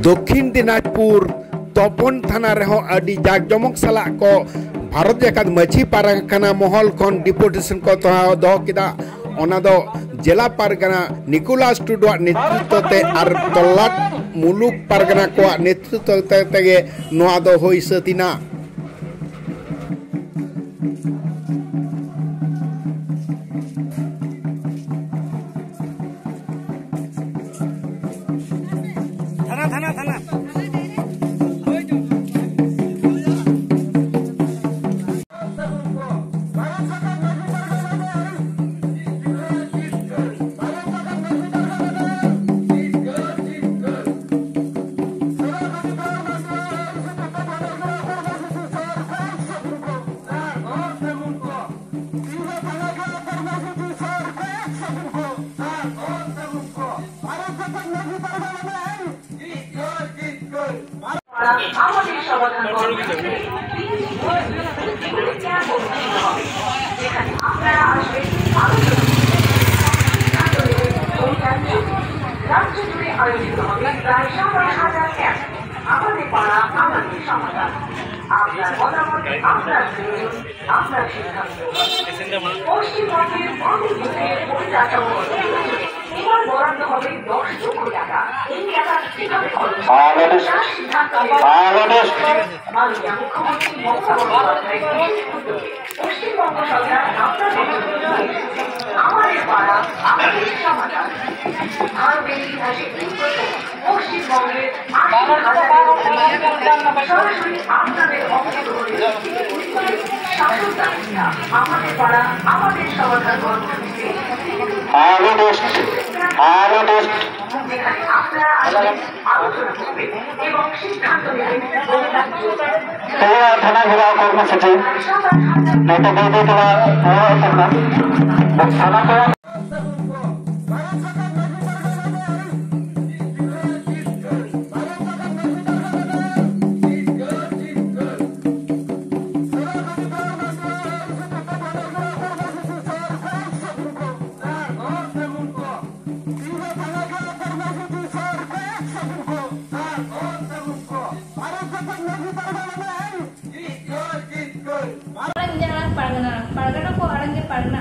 दक्षिण दिनाजपुर तपन थाना रहो अडी जाकजमक साला को भारत जाकात मछी पारगाना महल खन डिपोटेशन को दो किदा ओना दो जिला पारगाना निकोलास टुडुआ नेतृत्व ते आर तलाट मुलुक पारगाना को नेतृत्व तेगे नोआ दो होई सतिना थाना थाना আমাদের সমাধান যেখানে আপনারা আসবেন রাজ্য জুড়ে আয়োজিত হবে প্রায় ৭,০০০ ক্যাম্প। আমাদের পাড়া আমাদের সমাধান। আপনার মতামত, আপনার প্রয়োজন, আপনার সিদ্ধান্ত। পশ্চিমবঙ্গের অনেক যুগের পরিকাঠামো এবার বরাদ্দ হবে ১০ লক্ষ টাকা। এই টাকা কিভাবে খরচ সিদ্ধান্ত মাননীয় মুখ্যমন্ত্রী মমতা বন্দ্যোপাধ্যায় পশ্চিমবঙ্গ সরকার আপনাদের জন্য আমাদের পাড়া আমাদের সমাধান। ভারতের ইতিহাসে এই প্রথম পশ্চিমবঙ্গের ৮০,০০০ সরাসরি আপনাদের অংশগ্রহণে শাসন ব্যবস্থা আমাদের পাড়া আমাদের সমাধান কর্মসূচিতে যেখানে আপনারা আসবেন আলোচনা করবেন এবং সিদ্ধান্ত নেবেন থানা ঘেরাও কর্মসূচি Pargana ko arang ke pargana